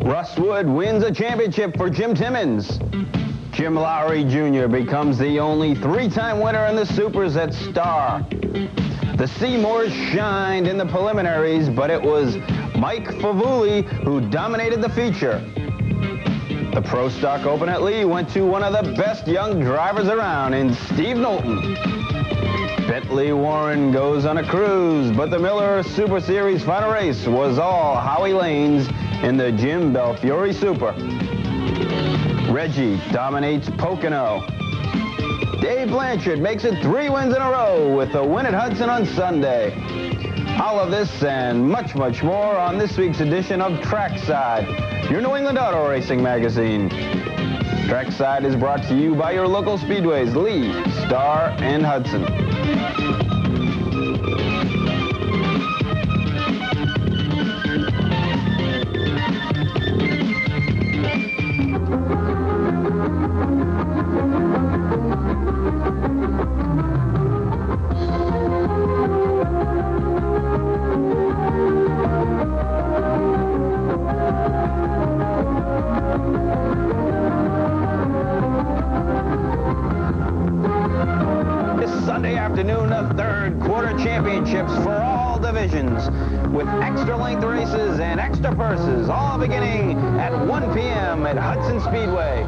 Russ Wood wins a championship for Jim Timmons. Jim Lowry Jr. becomes the only three-time winner in the Supers at Star. The Seymours shined in the preliminaries, but it was Mike Favuli who dominated the feature. The Pro Stock Open at Lee went to one of the best young drivers around in Steve Knowlton. Bentley Warren goes on a cruise, but the Miller Super Series final race was all Howie Lanes in the Jim Belfiore Super. Reggie dominates Pocono. Dave Blanchard makes it 3 wins in a row with a win at Hudson on Sunday. All of this and much, much more on this week's edition of Trackside, your New England Auto Racing magazine. Trackside is brought to you by your local speedways, Lee, Star, and Hudson. Sunday afternoon, the third quarter championships for all divisions with extra length races and extra purses, all beginning at 1 p.m. at Hudson Speedway.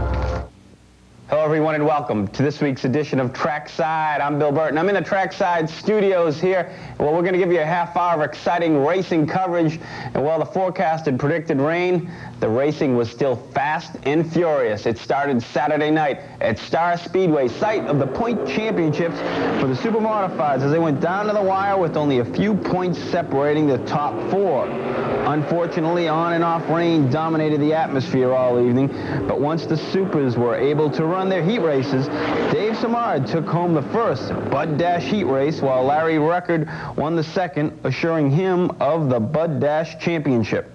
Hello everyone and welcome to this week's edition of Trackside. I'm Bill Burton. I'm in the Trackside studios here. Well, we're going to give you a half hour of exciting racing coverage. And while the forecast had predicted rain, the racing was still fast and furious. It started Saturday night at Star Speedway, site of the point championships for the Super Modifieds, as they went down to the wire with only a few points separating the top 4. Unfortunately, on and off rain dominated the atmosphere all evening, but once the Supers were able to run their heat races, Dave Samard took home the first Bud Dash heat race, while Larry Record won the second, assuring him of the Bud Dash championship.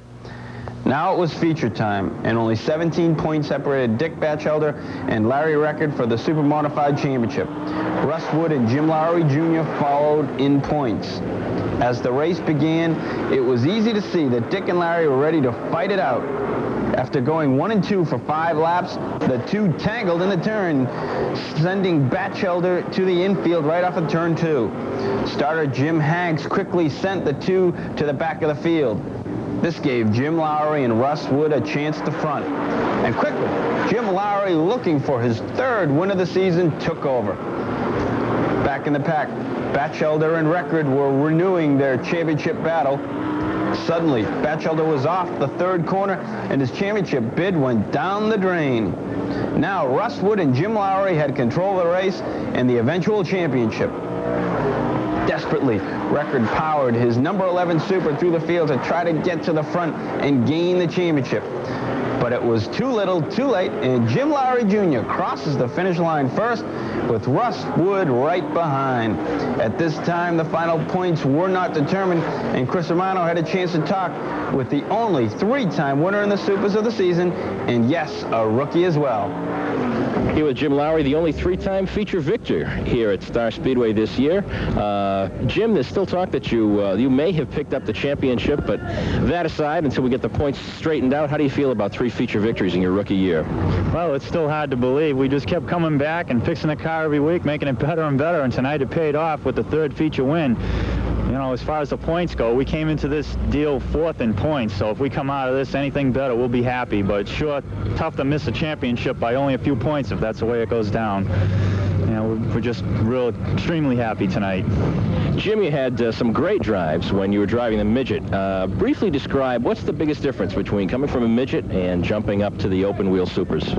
Now it was feature time, and only 17 points separated Dick Batchelder and Larry Record for the Super Modified Championship. Russ Wood and Jim Lowry Jr. followed in points. As the race began, it was easy to see that Dick and Larry were ready to fight it out. After going 1 and 2 for 5 laps, the two tangled in the turn, sending Batchelder to the infield right off of turn 2. Starter Jim Hanks quickly sent the two to the back of the field. This gave Jim Lowry and Russ Wood a chance to front. And quickly, Jim Lowry, looking for his 3rd win of the season, took over. Back in the pack, Batchelder and Record were renewing their championship battle. Suddenly, Batchelder was off the 3rd corner, and his championship bid went down the drain. Now, Russ Wood and Jim Lowry had control of the race and the eventual championship. Desperately, Record powered his number 11 Super through the field to try to get to the front and gain the championship. But it was too little, too late, and Jim Lowry Jr. crosses the finish line first, with Russ Wood right behind. At this time, the final points were not determined, and Chris Romano had a chance to talk with the only 3-time winner in the Supers of the season, and yes, a rookie as well. Here with Jim Lowry, the only 3-time feature victor here at Star Speedway this year. Jim, there's still talk that you may have picked up the championship, but that aside, until we get the points straightened out, how do you feel about 3 feature victories in your rookie year? Well, it's still hard to believe. We just kept coming back and fixing the car every week, making it better and better, and tonight it paid off with the 3rd feature win. You know, as far as the points go, we came into this deal 4th in points, so if we come out of this anything better, we'll be happy. But sure, tough to miss a championship by only a few points if that's the way it goes down. You know, we're just extremely happy tonight. Jim, you had some great drives when you were driving the midget. Briefly describe what's the biggest difference between coming from a midget and jumping up to the open wheel Supers?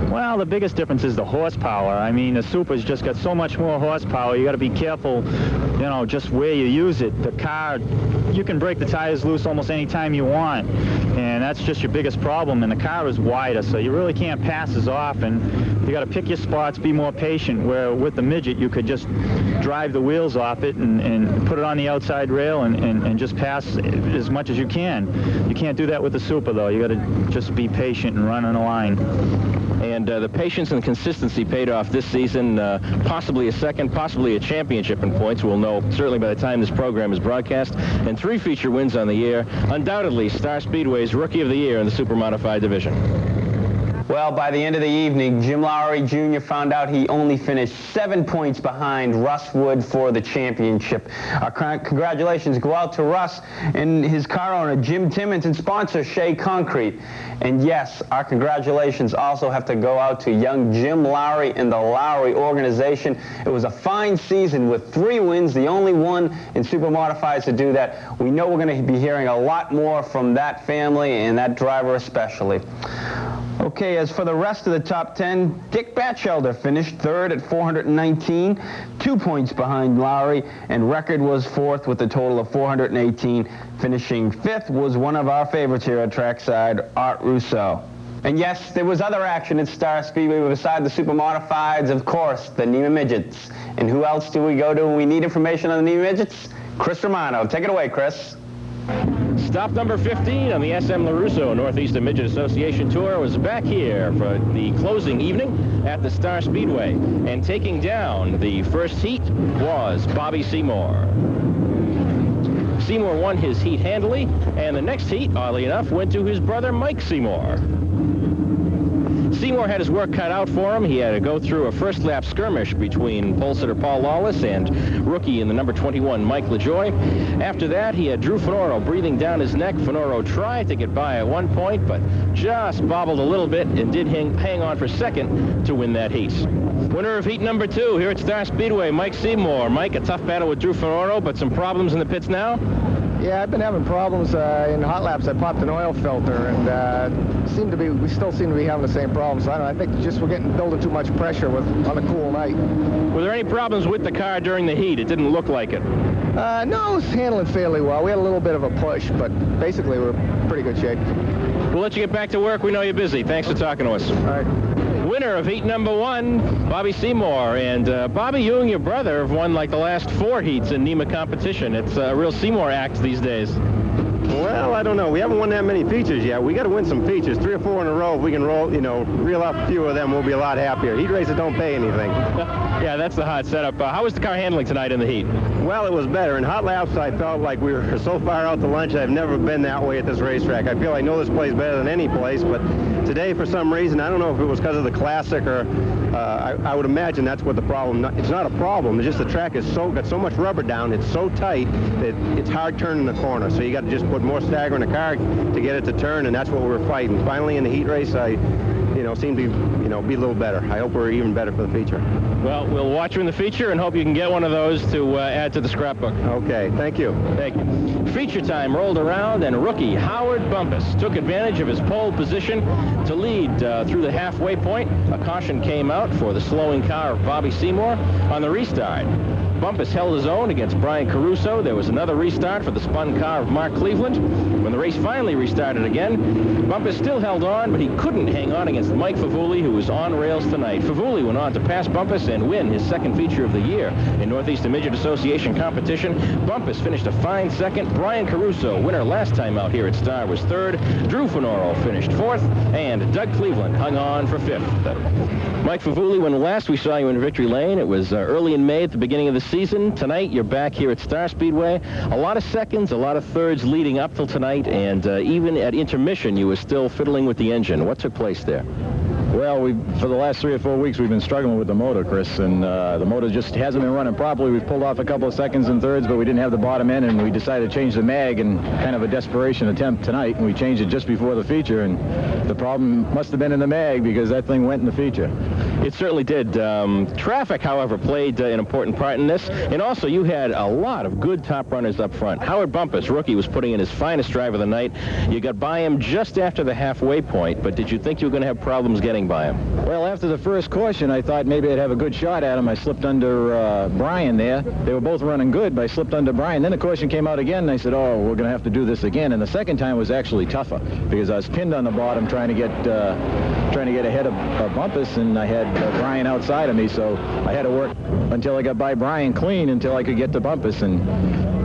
Well, the biggest difference is the horsepower. I mean, the Supers just got so much more horsepower. You got to be careful, you know, just where you use it. The car, you can break the tires loose almost any time you want, and that's just your biggest problem. And the car is wider, so you really can't pass as often. You got to pick your spots, be more patient, where with the midget you could just drive the wheels off it and put it on the outside rail and just pass as much as you can. You can't do that with the Super, though. You got to just be patient and run on the line. And the patience and consistency paid off this season. Possibly a second, possibly a championship in points. We'll know know, certainly by the time this program is broadcast, and 3 feature wins on the year. Undoubtedly, Star Speedway's Rookie of the Year in the Super Modified division. Well, by the end of the evening, Jim Lowry Jr. found out he only finished 7 points behind Russ Wood for the championship. Our congratulations go out to Russ and his car owner, Jim Timmons, and sponsor, Shea Concrete. And yes, our congratulations also have to go out to young Jim Lowry and the Lowry organization. It was a fine season with 3 wins, the only one in Super Modifieds to do that. We know we're going to be hearing a lot more from that family and that driver especially. Okay, as for the rest of the top 10, Dick Batchelder finished 3rd at 419, 2 points behind Lowry, and record was 4th with a total of 418. Finishing 5th was one of our favorites here at Trackside, Art Russo. And yes, there was other action at Star Speedway beside the Super Modifieds, of course, the NEMA Midgets. And who else do we go to when we need information on the NEMA Midgets? Chris Romano. Take it away, Chris. Stop number 15 on the SM LaRusso Northeastern Midget Association Tour was back here for the closing evening at the Star Speedway. And taking down the first heat was Bobby Seymour. Seymour won his heat handily, and the next heat, oddly enough, went to his brother Mike Seymour. Seymour had his work cut out for him. He had to go through a first-lap skirmish between pole sitter Paul Lawless and rookie in the number 21, Mike LaJoie. After that, he had Drew Finoro breathing down his neck. Finoro tried to get by at one point, but just bobbled a little bit and did hang on for second to win that heat. Winner of heat number 2 here at Star Speedway, Mike Seymour. Mike, a tough battle with Drew Finoro, but some problems in the pits now? Yeah, I've been having problems in hot laps. I popped an oil filter, and we still seem to be having the same problems. So I think just we're building too much pressure on a cool night. Were there any problems with the car during the heat? It didn't look like it. No, it was handling fairly well. We had a little bit of a push, but basically we're in pretty good shape. We'll let you get back to work. We know you're busy. Thanks for talking to us. All right. Winner of heat number 1, Bobby Seymour. And Bobby, you and your brother have won like the last 4 heats in NEMA competition. It's a real Seymour act these days. Well, I don't know. We haven't won that many features yet. We got to win some features, 3 or 4 in a row. If we can reel off a few of them, we'll be a lot happier. Heat races don't pay anything. Yeah, that's the hot setup. How was the car handling tonight in the heat? Well, it was better. In hot laps, I felt like we were so far out to lunch. I've never been that way at this racetrack. I feel I know this place better than any place, but today, for some reason, I don't know if it was because of the classic or I would imagine that's what the problem. It's not a problem. It's just the track is got so much rubber down. It's so tight that it's hard turning the corner. So you got to just put more stagger in the car to get it to turn, and that's what we were fighting. Finally, in the heat race, I seem to be a little better. I hope we're even better for the feature. Well, we'll watch you in the feature and hope you can get one of those to add to the scrapbook. Okay, thank you. Thank you. Feature time rolled around, and rookie Howard Bumpus took advantage of his pole position to lead through the halfway point. A caution came out for the slowing car of Bobby Seymour on the restart. Bumpus held his own against Brian Caruso. There was another restart for the spun car of Mark Cleveland. When the race finally restarted again, Bumpus still held on, but he couldn't hang on against Mike Favuli, who was on rails tonight. Favuli went on to pass Bumpus and win his second feature of the year in Northeastern Midget Association competition. Bumpus finished a fine second. Brian Caruso, winner last time out here at Star, was 3rd. Drew Finoro finished 4th, and Doug Cleveland hung on for 5th. Mike Favuli, when last we saw you in Victory Lane, it was early in May at the beginning of the season. Tonight, you're back here at Star Speedway. A lot of seconds, a lot of thirds leading up till tonight, and even at intermission, you were still fiddling with the engine. What took place there? Well, for the last 3 or 4 weeks, we've been struggling with the motor, Chris, and the motor just hasn't been running properly. We've pulled off a couple of seconds and thirds, but we didn't have the bottom end, and we decided to change the mag in kind of a desperation attempt tonight, and we changed it just before the feature, and the problem must have been in the mag because that thing went in the feature. It certainly did. Traffic, however, played an important part in this, and also you had a lot of good top runners up front. Howard Bumpus, rookie, was putting in his finest drive of the night. You got by him just after the halfway point, but did you think you were going to have problems getting by him? Well, after the first caution, I thought maybe I'd have a good shot at him. I slipped under Brian there. They were both running good, but I slipped under Brian. Then the caution came out again, and I said, oh, we're going to have to do this again. And the second time was actually tougher because I was pinned on the bottom trying to get trying to get ahead of Bumpus, and I had Brian outside of me, so I had to work until I got by Brian clean until I could get to Bumpus. And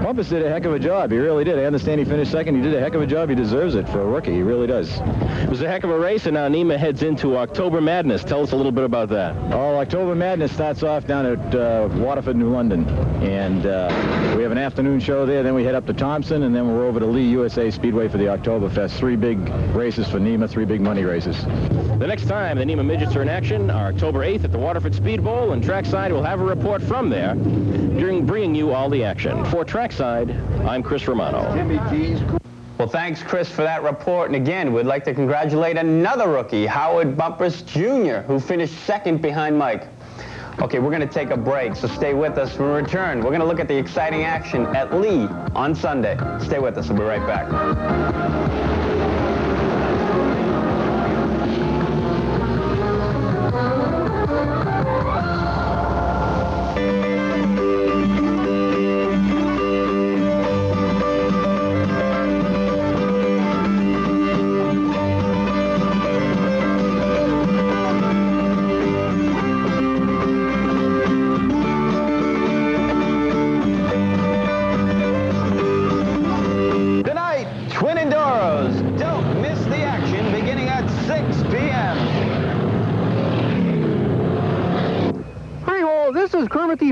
Bumpus did a heck of a job. He really did. I understand he finished second. He did a heck of a job. He deserves it for a rookie. He really does. It was a heck of a race, and now NEMA heads into October Madness. Tell us a little bit about that. Oh, October Madness starts off down at Waterford, New London. And we have an afternoon show there. Then we head up to Thompson, and then we're over to Lee USA Speedway for the Oktoberfest. 3 big races for NEMA, 3 big money races. The next time the NEMA Midgets are in action are October 8th at the Waterford Speed Bowl, and Trackside will have a report from there, bringing you all the action. For Trackside, I'm Chris Romano. Well, thanks, Chris, for that report. And again, we'd like to congratulate another rookie, Howard Bumpus Jr., who finished second behind Mike. Okay, we're going to take a break, so stay with us. When we return, we're going to look at the exciting action at Lee on Sunday. Stay with us. We'll be right back.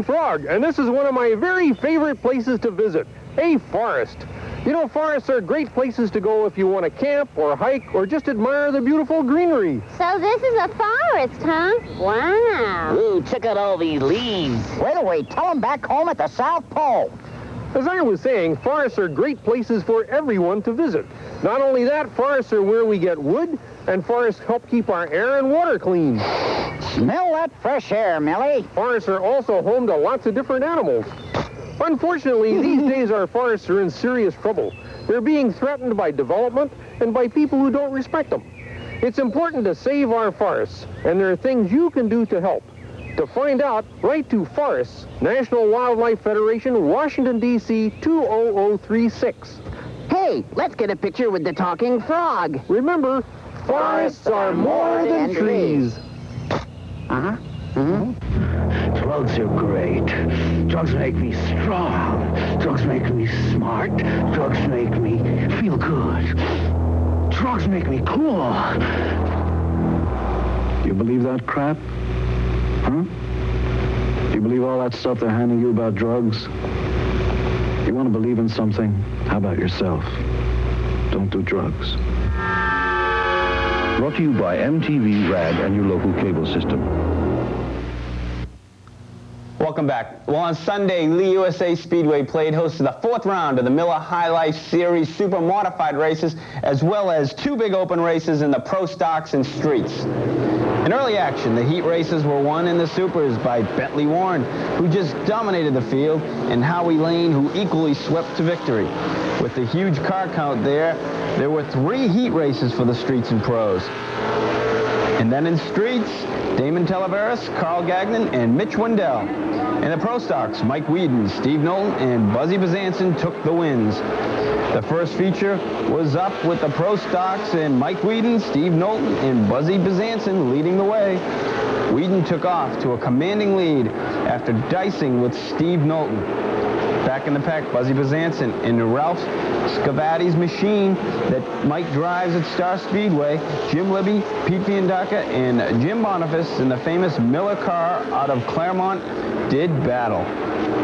Frog, and this is one of my very favorite places to visit, a forest. You know, forests are great places to go if you want to camp or hike or just admire the beautiful greenery. So this is a forest, huh? Wow. Ooh, check out all these leaves. Wait, tell them back home at the South Pole. As I was saying, forests are great places for everyone to visit. Not only that, forests are where we get wood, and forests help keep our air and water clean. Smell that fresh air, Millie. Forests are also home to lots of different animals. Unfortunately, these days our forests are in serious trouble. They're being threatened by development and by people who don't respect them. It's important to save our forests, and there are things you can do to help. To find out, write to Forests, National Wildlife Federation, Washington, D.C. 20036. Hey, let's get a picture with the talking frog. Remember, forests are more than trees. Drugs are great. Drugs make me strong. Drugs make me smart. Drugs make me feel good. Drugs make me cool. You believe that crap? Huh? Do you believe all that stuff they're handing you about drugs? You want to believe in something? How about yourself? Don't do drugs. Brought to you by MTV, RAD, and your local cable system. Welcome back. Well, on Sunday, Lee USA Speedway played host to the 4th round of the Miller High Life Series Super Modified races, as well as 2 big open races in the Pro Stocks and Streets. In early action, the heat races were won in the Supers by Bentley Warren, who just dominated the field, and Howie Lane, who equally swept to victory. With the huge car count there were 3 heat races for the Streets and Pros. And then in Streets, Damon Televeris, Carl Gagnon, and Mitch Wendell. In the Pro Stocks, Mike Whedon, Steve Knowlton, and Buzzy Bezanson took the wins. The first feature was up with the Pro Stocks and Mike Whedon, Steve Knowlton, and Buzzy Bezanson leading the way. Whedon took off to a commanding lead after dicing with Steve Knowlton. Back in the pack, Buzzy Bezanson and Ralph Scavatti's machine that Mike drives at Star Speedway, Jim Libby, Pete Fiandaca, and Jim Boniface in the famous Miller car out of Claremont did battle.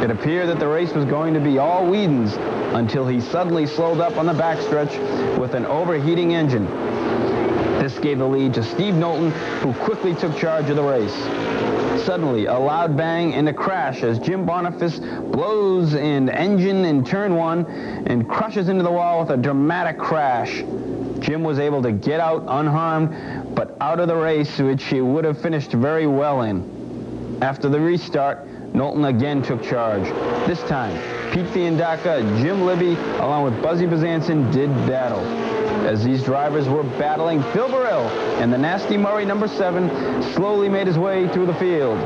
It appeared that the race was going to be all Whedon's until he suddenly slowed up on the backstretch with an overheating engine. This gave the lead to Steve Knowlton, who quickly took charge of the race. Suddenly, a loud bang and a crash as Jim Boniface blows an engine in turn 1 and crushes into the wall with a dramatic crash. Jim was able to get out unharmed, but out of the race, which he would have finished very well in. After the restart, Knowlton again took charge. This time, Pete Fiandaca, Jim Libby, along with Buzzy Bezanson, did battle. As these drivers were battling, Phil Burrell and the Nasty Murray number 7 slowly made his way through the field.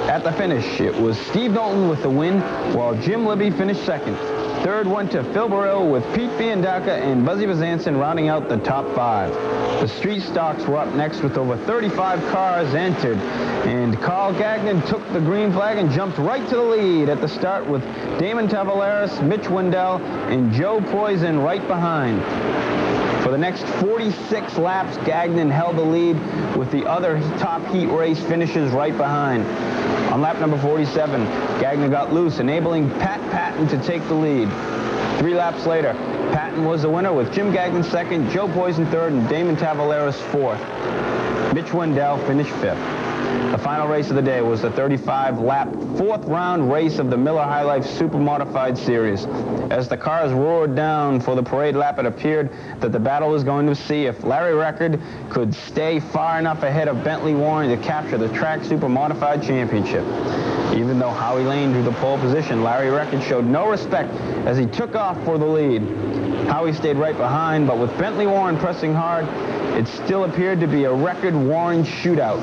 At the finish, it was Steve Knowlton with the win, while Jim Libby finished second. Third went to Phil Burrell with Pete Fiandaca and Buzzy Bezanson rounding out the top 5. The street stocks were up next with over 35 cars entered, and Carl Gagnon took the green flag and jumped right to the lead at the start with Damon Tavares, Mitch Wendell, and Joe Poison right behind. For the next 46 laps, Gagnon held the lead with the other top heat race finishes right behind. On lap number 47, Gagnon got loose, enabling Pat Patton to take the lead. 3 laps later, Patton was the winner with Jim Gagnon second, Joe Poison third, and Damon Tavares fourth. Mitch Wendell finished fifth. The final race of the day was the 35-lap, 4th round race of the Miller High Life Super Modified Series. As the cars roared down for the parade lap, it appeared that the battle was going to see if Larry Record could stay far enough ahead of Bentley Warren to capture the Track Super Modified Championship. Even though Howie Lane drew the pole position, Larry Record showed no respect as he took off for the lead. Howie stayed right behind, but with Bentley Warren pressing hard, it still appeared to be a Record-Warren shootout.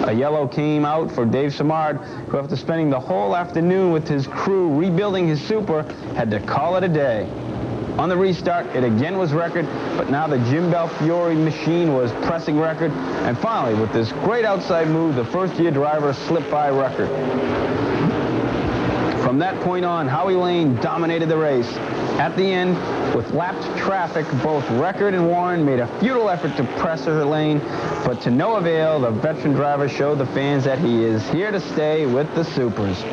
A yellow came out for Dave Simard, who after spending the whole afternoon with his crew rebuilding his Super, had to call it a day. On the restart, it again was Record, but now the Jim Belfiore machine was pressing Record, and finally, with this great outside move, the first-year driver slipped by Record. From that point on, Howie Lane dominated the race. At the end, with lapped traffic, both Record and Warren made a futile effort to press her lane, but to no avail, the veteran driver showed the fans that he is here to stay with the Supers.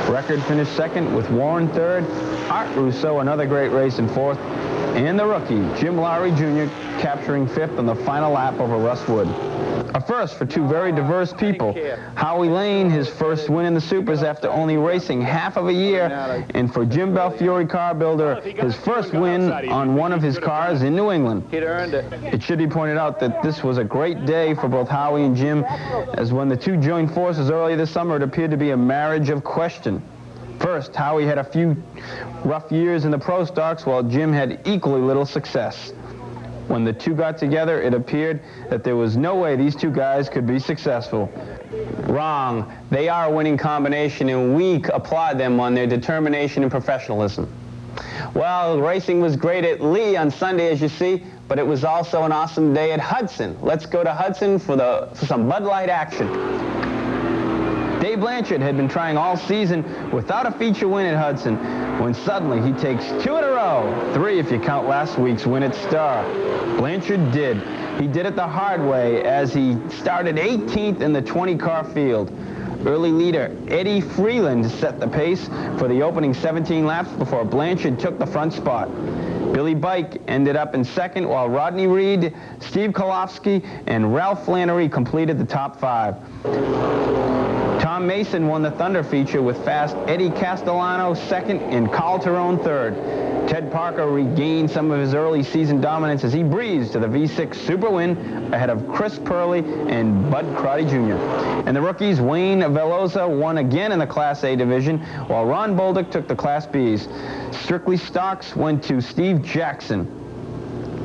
Record finished second with Warren third, Art Russo another great race in fourth, and the rookie, Jim Lowry Jr., capturing fifth on the final lap over Russ Wood. A first for two very diverse people. Howie Lane, his first win in the Supers after only racing half of a year, and for Jim Belfiore Car Builder, his first win on one of his cars in New England. It should be pointed out that this was a great day for both Howie and Jim, as when the two joined forces earlier this summer, it appeared to be a marriage of question. First, Howie had a few rough years in the Pro Stocks, while Jim had equally little success. When the two got together, it appeared that there was no way these two guys could be successful. Wrong. They are a winning combination, and we applaud them on their determination and professionalism. Well, racing was great at Lee on Sunday, as you see, but it was also an awesome day at Hudson. Let's go to Hudson for some Bud Light action. Dave Blanchard had been trying all season without a feature win at Hudson, when suddenly he takes 2 in a row, 3 if you count last week's win at Star. Blanchard did. He did it the hard way as he started 18th in the 20-car field. Early leader Eddie Freeland set the pace for the opening 17 laps before Blanchard took the front spot. Billy Bike ended up in second, while Rodney Reed, Steve Kolofsky, and Ralph Flannery completed the top 5. Tom Mason won the Thunder feature with fast Eddie Castellano second and Carl Terone third. Ted Parker regained some of his early season dominance as he breezed to the V6 Super win ahead of Chris Purley and Bud Crotty Jr. And the rookies, Wayne Veloza won again in the Class A division, while Ron Bolduc took the Class Bs. Strictly Stocks went to Steve Jackson.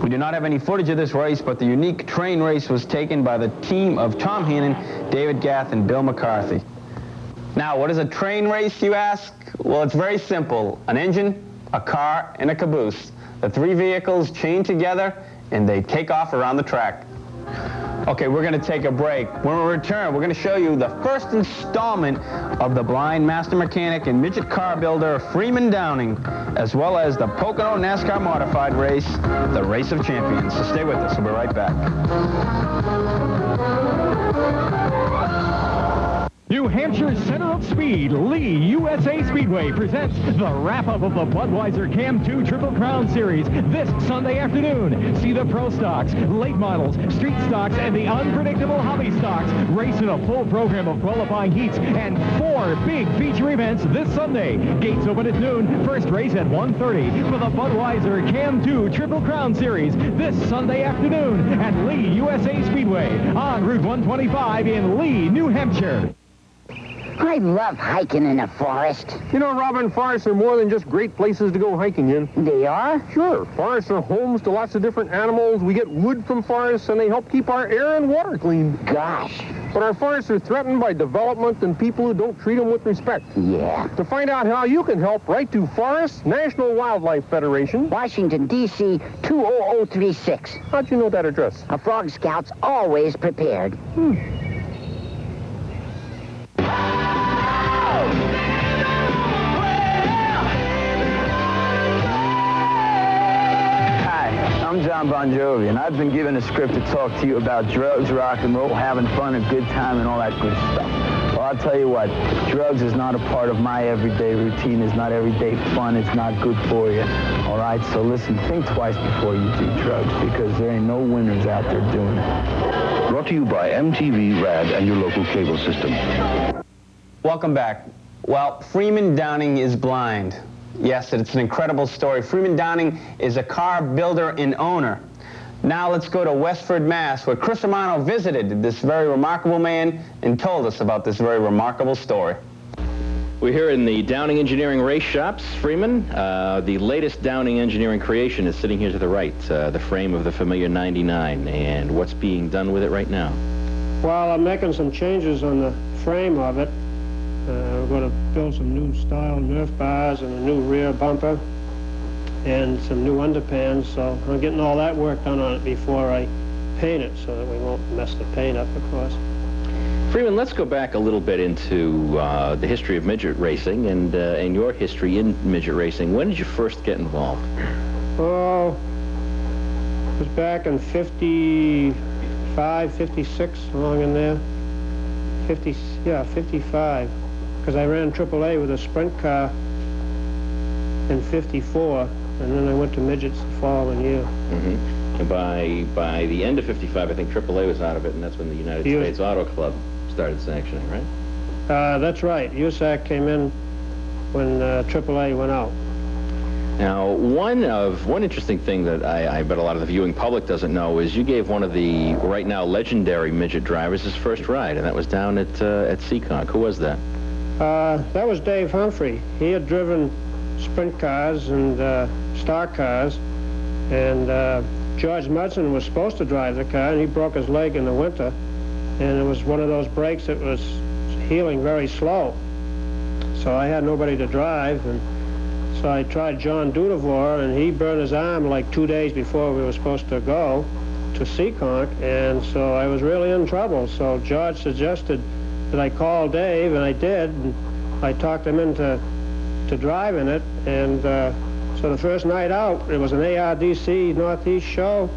We do not have any footage of this race, but the unique train race was taken by the team of Tom Hannon, David Gath, and Bill McCarthy. Now, what is a train race, you ask? Well, it's very simple. An engine, a car, and a caboose. The 3 vehicles chain together, and they take off around the track. Okay, we're going to take a break. When we return, we're going to show you the first installment of the Blind Master Mechanic and Midget Car Builder Freeman Downing, as well as the Pocono NASCAR Modified Race, the Race of Champions. So stay with us. We'll be right back. New Hampshire's center of speed, Lee USA Speedway presents the wrap-up of the Budweiser Cam 2 Triple Crown Series this Sunday afternoon. See the Pro Stocks, late models, street stocks, and the unpredictable hobby stocks race in a full program of qualifying heats and 4 big feature events this Sunday. Gates open at noon, first race at 1:30 for the Budweiser Cam 2 Triple Crown Series this Sunday afternoon at Lee USA Speedway on Route 125 in Lee, New Hampshire. I love hiking in the forest. You know, Robin, forests are more than just great places to go hiking in. They are? Sure. Forests are homes to lots of different animals. We get wood from forests, and they help keep our air and water clean. Gosh. But our forests are threatened by development and people who don't treat them with respect. Yeah. To find out how you can help, write to Forests National Wildlife Federation, Washington, D.C. 20036. How'd you know that address? A Frog Scout's always prepared. I'm John Bon Jovi, and I've been given a script to talk to you about drugs, rock and roll, having fun, a good time, and all that good stuff. Well, I'll tell you what, drugs is not a part of my everyday routine. It's not everyday fun. It's not good for you. All right, so listen, think twice before you do drugs, because there ain't no winners out there doing it. Brought to you by MTV, RAD, and your local cable system. Welcome back. Well, Freeman Downing is blind. Yes, it's an incredible story. Freeman Downing is a car builder and owner. Now let's go to Westford, Mass., where Chris Romano visited this very remarkable man and told us about this very remarkable story. We're here in the Downing Engineering Race Shops. Freeman, the latest Downing Engineering creation is sitting here to the right, the frame of the familiar 99. And what's being done with it right now? Well, I'm making some changes on the frame of it. We're going to build some new style Nerf bars and a new rear bumper and some new underpans, so I'm getting all that work done on it before I paint it so that we won't mess the paint up, of course. Freeman, let's go back a little bit into the history of midget racing and your history in midget racing. When did you first get involved? Oh, it was back in 55, 56, along in there. 55. Because I ran AAA with a sprint car in 54, and then I went to midgets the following year. And by the end of 55, I think AAA was out of it, and that's when the United States Auto Club started sanctioning, right? That's right. USAC came in when AAA went out. Now, one interesting thing that I bet a lot of the viewing public doesn't know is you gave one of the right now legendary midget drivers his first ride, and that was down at Seekonk. Who was that? That was Dave Humphrey. He had driven sprint cars and stock cars, and George Mudson was supposed to drive the car, and he broke his leg in the winter, and it was one of those breaks that was healing very slow. So I had nobody to drive, and so I tried John Dudevore, and he burned his arm like 2 days before we were supposed to go to Seekonk, and so I was really in trouble. So George suggested that I call Dave, and I did, and I talked him into driving it, and so the first night out, it was an ARDC Northeast show,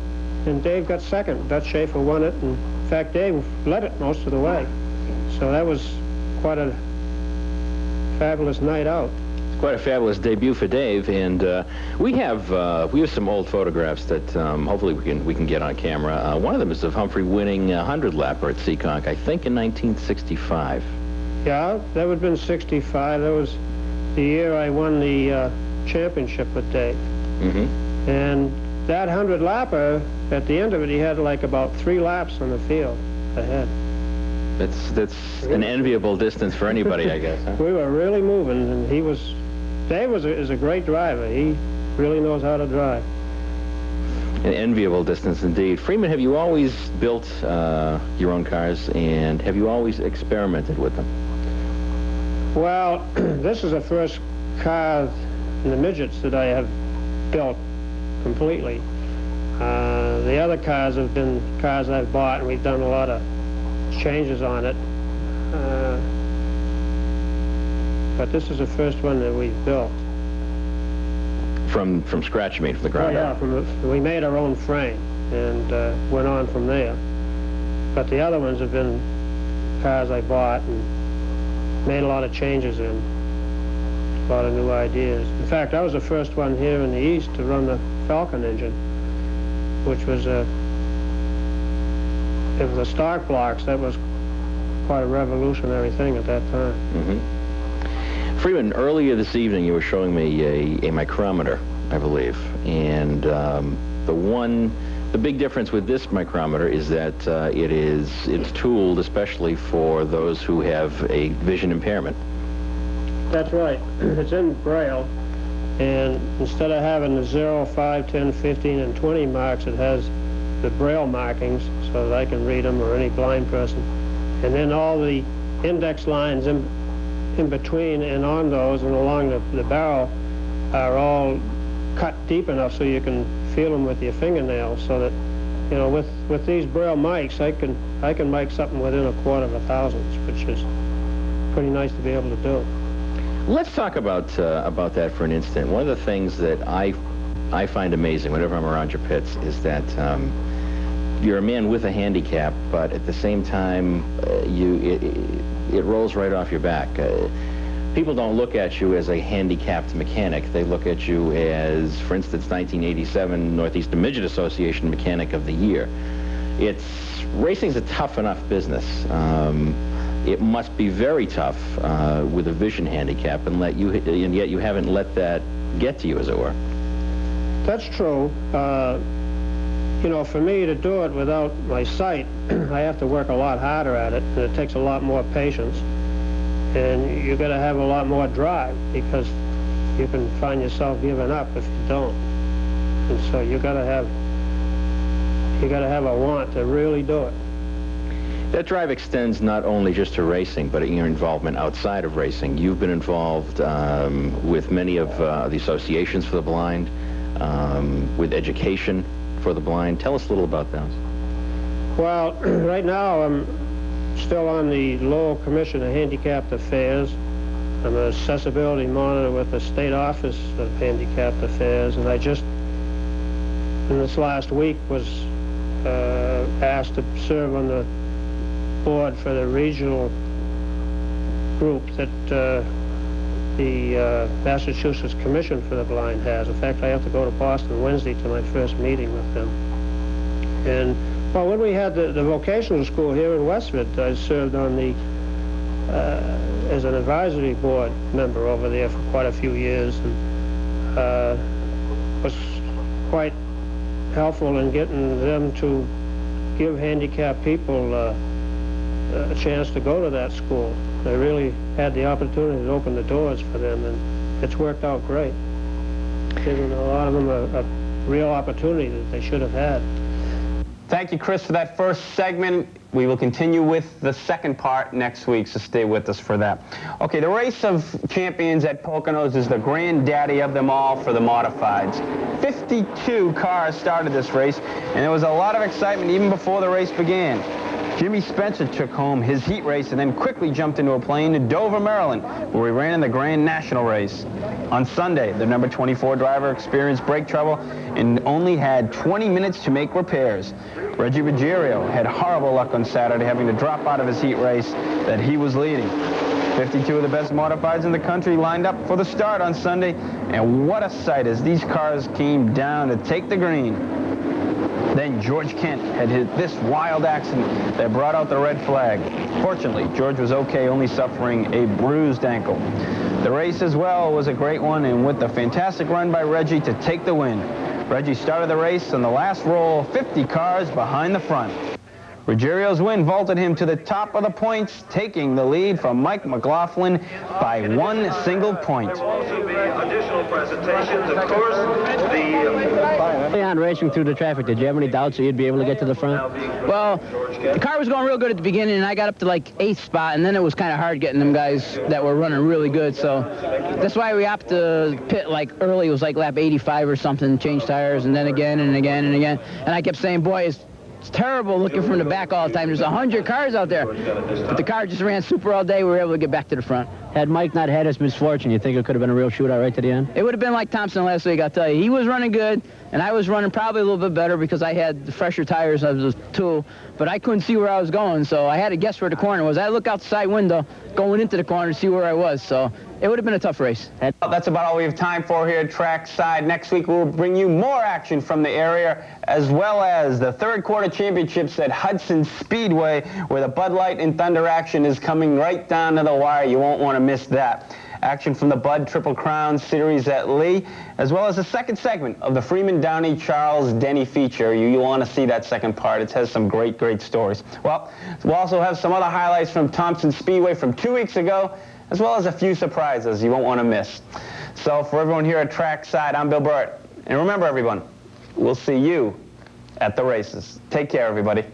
and Dave got second. Dutch Schaefer won it, and in fact, Dave led it most of the way. So that was quite a fabulous night out. Quite a fabulous debut for Dave, and we have some old photographs that hopefully we can get on camera. One of them is of Humphrey winning a 100-lapper at Seekonk, I think in 1965. Yeah, that would have been 65. That was the year I won the championship with Dave. And that 100-lapper, at the end of it, he had like about 3 laps on the field ahead. That's an enviable distance for anybody, I guess. Huh? We were really moving, and Dave is a great driver. He really knows how to drive. An enviable distance indeed. Freeman, have you always built your own cars, and have you always experimented with them? Well, this is the first car in the midgets that I have built completely. The other cars have been cars I've bought, and we've done a lot of changes on it. But this is the first one that we've built. From scratch, you mean, from the ground up? Yeah, we made our own frame and went on from there. But the other ones have been cars I bought and made a lot of changes in, a lot of new ideas. In fact, I was the first one here in the East to run the Falcon engine, which was it was a stock blocks. That was quite a revolutionary thing at that time. Freeman, earlier this evening you were showing me a micrometer, I believe, and the one The big difference with this micrometer is that it's tooled especially for those who have a vision impairment. That's right. It's in Braille, and instead of having the 0, 5, 10, 15, and 20 marks, it has the Braille markings so that I can read them, or any blind person. And then all the index lines in between and on those and along the barrel are all cut deep enough so you can feel them with your fingernails, so that, you know, with these Braille mics, I can make something within a quarter of a thousandth, which is pretty nice to be able to do. Let's talk about that for an instant. One of the things that I find amazing whenever I'm around your pits is that you're a man with a handicap, but at the same time, it rolls right off your back. People don't look at you as a handicapped mechanic. They look at you as, for instance, 1987 Northeastern Midget Association Mechanic of the Year. Racing's a tough enough business. It must be very tough with a vision handicap, and yet you haven't let that get to you, as it were. That's true. You know, for me to do it without my sight, I have to work a lot harder at it, and it takes a lot more patience. And you've got to have a lot more drive, because you can find yourself giving up if you don't. And so you got to have a want to really do it. That drive extends not only just to racing, but in your involvement outside of racing. You've been involved with many of the associations for the blind, with education for the blind. Tell us a little about those. Well, right now I'm still on the Lowell Commission of Handicapped Affairs. I'm an accessibility monitor with the State Office of Handicapped Affairs, and I just, in this last week, was asked to serve on the board for the regional group that the Massachusetts Commission for the Blind has. In fact, I have to go to Boston Wednesday to my first meeting with them. And, well, when we had the vocational school here in Westford, I served on the, as an advisory board member over there for quite a few years, and was quite helpful in getting them to give handicapped people a chance to go to that school. They really had the opportunity to open the doors for them, and it's worked out great, giving a lot of them a real opportunity that they should have had. Thank you, Chris, for that first segment. We will continue with the second part next week, so stay with us for that. Okay, the race of champions at Poconos is the granddaddy of them all for the modifieds. 52 cars started this race, and there was a lot of excitement even before the race began. Jimmy Spencer took home his heat race and then quickly jumped into a plane to Dover, Maryland, where he ran in the Grand National race. On Sunday, the number 24 driver experienced brake trouble and only had 20 minutes to make repairs. Reggie Ruggiero had horrible luck on Saturday, having to drop out of his heat race that he was leading. 52 of the best modifieds in the country lined up for the start on Sunday, and what a sight as these cars came down to take the green. Then George Kent had hit this wild accident that brought out the red flag. Fortunately, George was okay, only suffering a bruised ankle. The race as well was a great one, and with the fantastic run by Reggie to take the win. Reggie started the race on the last roll, 50 cars behind the front. Ruggiero's win vaulted him to the top of the points, taking the lead from Mike McLaughlin by one single point. There will also be additional presentations. Of course, On racing through the traffic, did you have any doubts that you'd be able to get to the front? Well, the car was going real good at the beginning, and I got up to like 8th spot, and then it was kind of hard getting them guys that were running really good, so that's why we opted to pit like early. It was like lap 85 or something, change tires, and then again and again and again. And I kept saying, boy, it's terrible looking from the back all the time. There's 100 cars out there. But the car just ran super all day. We were able to get back to the front. Had Mike not had his misfortune, you think it could have been a real shootout right to the end? It would have been like Thompson last week, I'll tell you. He was running good, and I was running probably a little bit better because I had the fresher tires of the two, but I couldn't see where I was going, so I had to guess where the corner was. I look out the side window going into the corner to see where I was, so it would have been a tough race. Well, that's about all we have time for here at Trackside. Next week, we'll bring you more action from the area, as well as the third quarter championships at Hudson Speedway, where the Bud Light and Thunder action is coming right down to the wire. You won't want to miss that. action from the Bud Triple Crown Series at Lee, as well as the second segment of the Freeman Downey Charles Denny feature. You want to see that second part. It has some great, great stories. Well, we'll also have some other highlights from Thompson Speedway from 2 weeks ago, as well as a few surprises you won't want to miss. So for everyone here at Trackside, I'm Bill Burt. And remember, everyone, we'll see you at the races. Take care, everybody.